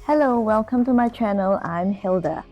Hello, welcome to my channel. I'm Hilda.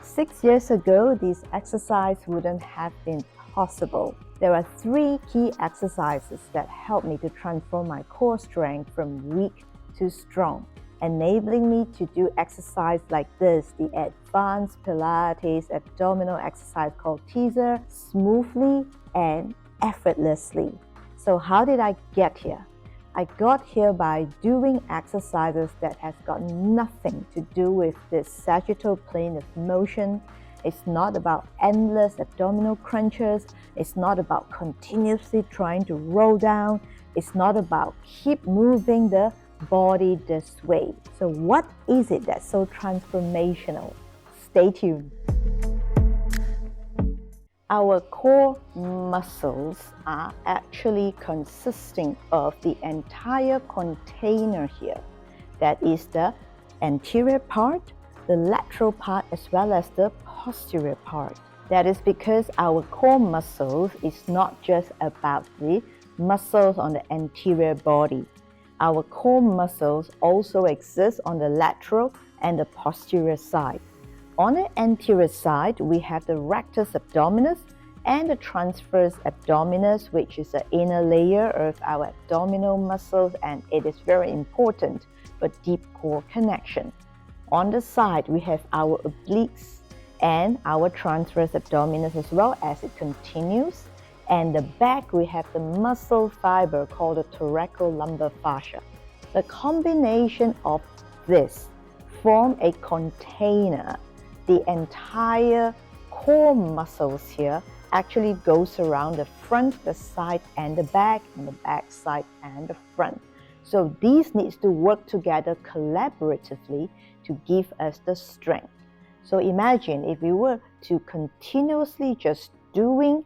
6 years ago, this exercise wouldn't have been possible. There are 3 key exercises that help me to transform my core strength from weak to strong, enabling me to do exercise like this, the advanced Pilates abdominal exercise called teaser, smoothly and effortlessly. So how did I get here? I got here by doing exercises that has got nothing to do with this sagittal plane of motion. It's not about endless abdominal crunches. It's not about continuously trying to roll down. It's not about keep moving the body this way. So what is it that's so transformational? Stay tuned. Our core muscles are actually consisting of the entire container here. That is the anterior part, the lateral part, as well as the posterior part. That is because our core muscles is not just about the muscles on the anterior body. Our core muscles also exist on the lateral and the posterior side. On the anterior side, we have the rectus abdominis and the transverse abdominis, which is the inner layer of our abdominal muscles, and it is very important for deep core connection. On the side, we have our obliques and our transverse abdominis as well as it continues. And the back, we have the muscle fiber called the thoracolumbar fascia. The combination of this form a container. The entire core muscles here actually goes around the front, the side, and the back side, and the front. So these needs to work together collaboratively to give us the strength. So imagine if we were to continuously just doing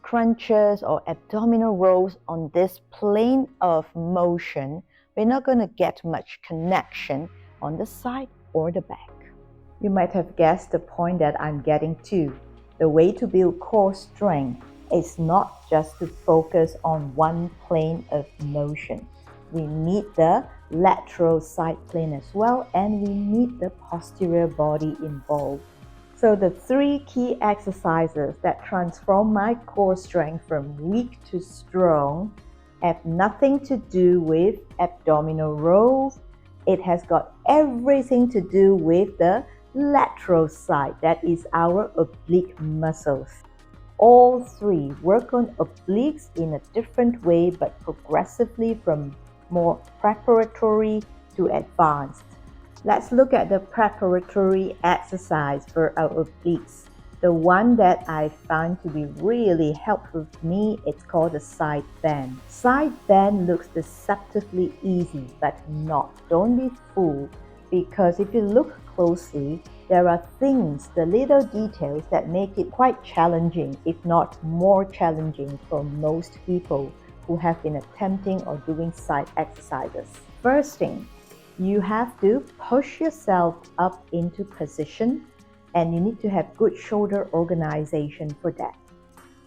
crunches or abdominal rolls on this plane of motion, we're not going to get much connection on the side or the back. You might have guessed the point that I'm getting to. The way to build core strength is not just to focus on one plane of motion. We need the lateral side plane as well, and we need the posterior body involved. So the 3 key exercises that transform my core strength from weak to strong have nothing to do with abdominal rolls. It has got everything to do with the lateral side, that is our oblique muscles. All 3 work on obliques in a different way, but progressively from more preparatory to advanced. Let's look at the preparatory exercise for our obliques. The one that I found to be really helpful for me, it's called the side bend. Side bend looks deceptively easy, but not. Don't be fooled, because if you look closely, there are things, the little details that make it quite challenging, if not more challenging for most people who have been attempting or doing side exercises. First thing, you have to push yourself up into position, and you need to have good shoulder organization for that.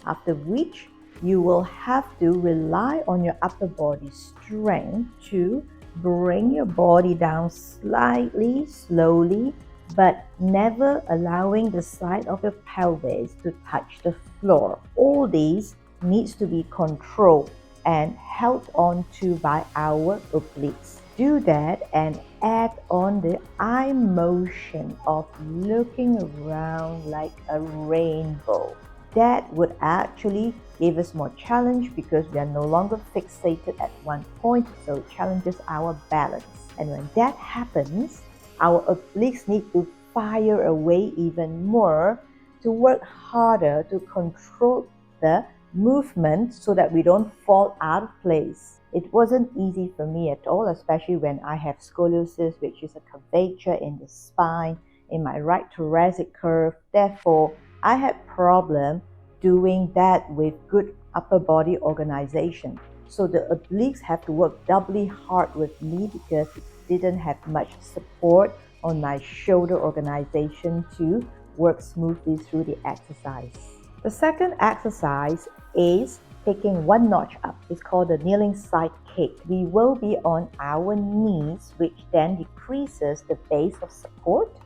After which, you will have to rely on your upper body strength to bring your body down slightly, slowly, but never allowing the side of your pelvis to touch the floor. All these needs to be controlled and held on to by our obliques. Do that and add on the eye motion of looking around like a rainbow. That would actually give us more challenge because we are no longer fixated at one point, so it challenges our balance. And when that happens, our obliques need to fire away even more to work harder to control the movement so that we don't fall out of place. It wasn't easy for me at all, especially when I have scoliosis, which is a curvature in the spine, in my right thoracic curve. Therefore, I had problem doing that with good upper body organization. So the obliques have to work doubly hard with me because it didn't have much support on my shoulder organization to work smoothly through the exercise. The second exercise is taking one notch up. It's called the kneeling side kick. We will be on our knees, which then decreases the base of support.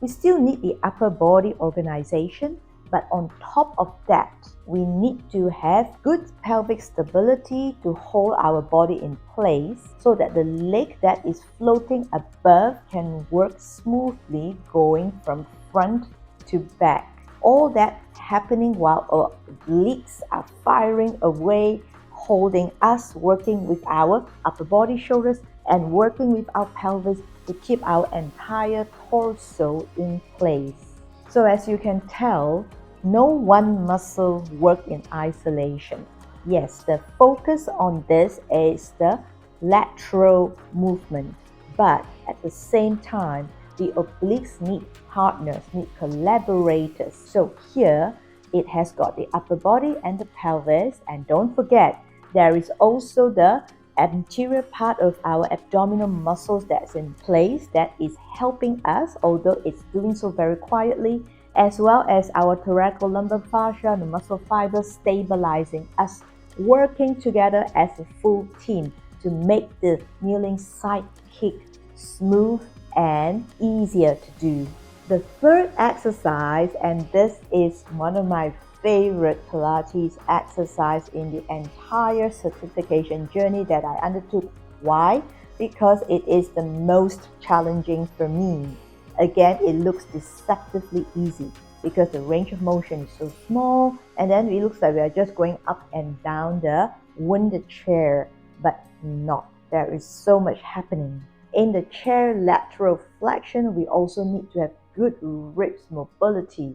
We still need the upper body organization, but on top of that, we need to have good pelvic stability to hold our body in place so that the leg that is floating above can work smoothly going from front to back. All that happening while our obliques are firing away, holding us, working with our upper body, shoulders, and working with our pelvis to keep our entire torso in place. So as you can tell, no one muscle works in isolation. Yes, the focus on this is the lateral movement, but at the same time, the obliques need partners, need collaborators. So here, it has got the upper body and the pelvis, and don't forget, there is also the anterior part of our abdominal muscles that's in place that is helping us, although it's doing so very quietly, as well as our thoracolumbar fascia, the muscle fibers stabilizing us, working together as a full team to make the kneeling side kick smooth and easier to do. The third exercise, and this is one of my favorite Pilates exercise in the entire certification journey that I undertook. Why? Because it is the most challenging for me. Again, it looks deceptively easy because the range of motion is so small, and then it looks like we are just going up and down the winded chair, but not. There is so much happening. In the chair lateral flexion, we also need to have good ribs mobility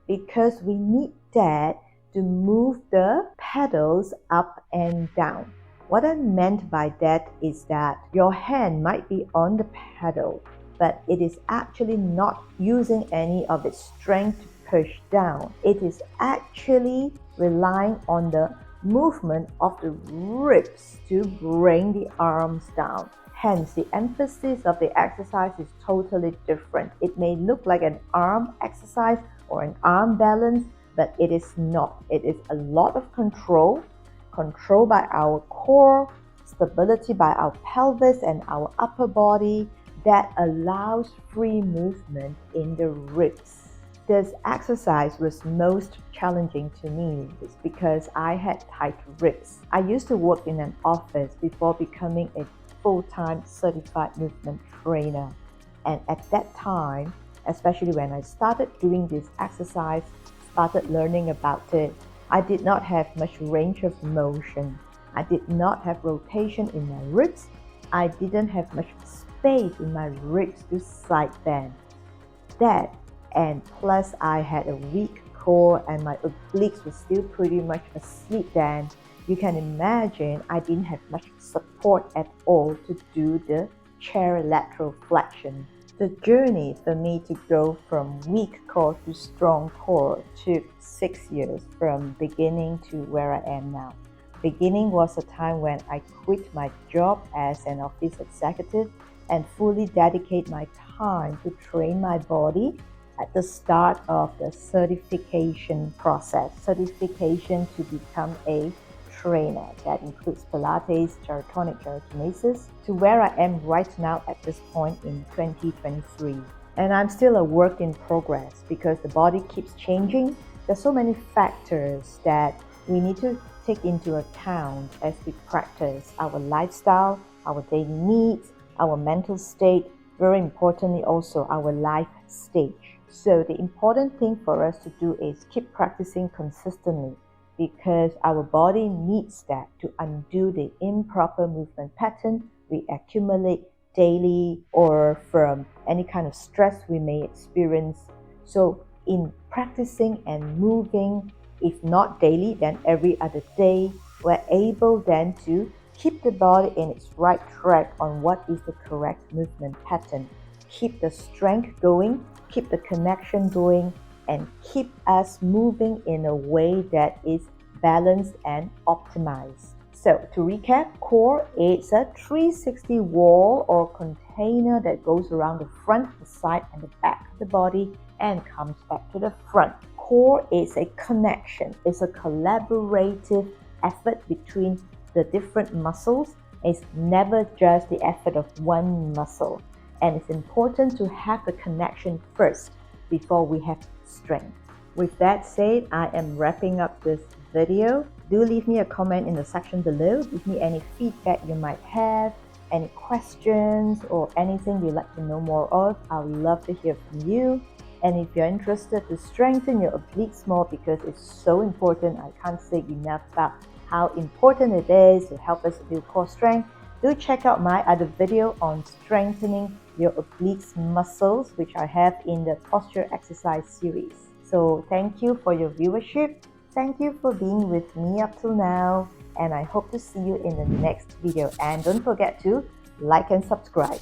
because we need that to move the pedals up and down. What I meant by that is that your hand might be on the pedal, but it is actually not using any of its strength to push down. It is actually relying on the movement of the ribs to bring the arms down. Hence, the emphasis of the exercise is totally different. It may look like an arm exercise or an arm balance, but it is not. It is a lot of control by our core, stability by our pelvis and our upper body that allows free movement in the ribs. This exercise was most challenging to me because I had tight ribs. I used to work in an office before becoming a full-time certified movement trainer. And at that time, especially when I started doing this exercise, started learning about it, I did not have much range of motion. I did not have rotation in my ribs. I didn't have much space in my ribs to side bend. That, and plus I had a weak core and my obliques were still pretty much asleep then. You can imagine I didn't have much support at all to do the chair lateral flexion. The journey for me to go from weak core to strong core took 6 years from beginning to where I am now. Beginning was a time when I quit my job as an office executive and fully dedicate my time to train my body at the start of the certification process. Certification to become a trainer that includes Pilates, gyrotonic, gyrokinesis, to where I am right now at this point in 2023. And I'm still a work in progress because the body keeps changing. There's so many factors that we need to take into account as we practice our lifestyle, our daily needs, our mental state, very importantly also our life stage. So the important thing for us to do is keep practicing consistently because our body needs that to undo the improper movement pattern we accumulate daily or from any kind of stress we may experience. So in practicing and moving, if not daily, then every other day, we're able then to keep the body in its right track on what is the correct movement pattern. Keep the strength going, keep the connection going, and keep us moving in a way that is balanced and optimized. So to recap, core is a 360 wall or container that goes around the front, the side, and the back of the body and comes back to the front. Core is a connection, it's a collaborative effort between the different muscles. It's never just the effort of one muscle. And it's important to have the connection first before we have strength. With that said, I am wrapping up this video. Do leave me a comment in the section below. Give me any feedback you might have, any questions, or anything you'd like to know more of. I would love to hear from you. And if you're interested to strengthen your obliques more, because it's so important, I can't say enough about how important it is to help us build core strength, do check out my other video on strengthening your obliques muscles, which I have in the posture exercise series. So thank you for your viewership. Thank you for being with me up till now, and I hope to see you in the next video. And don't forget to like and subscribe.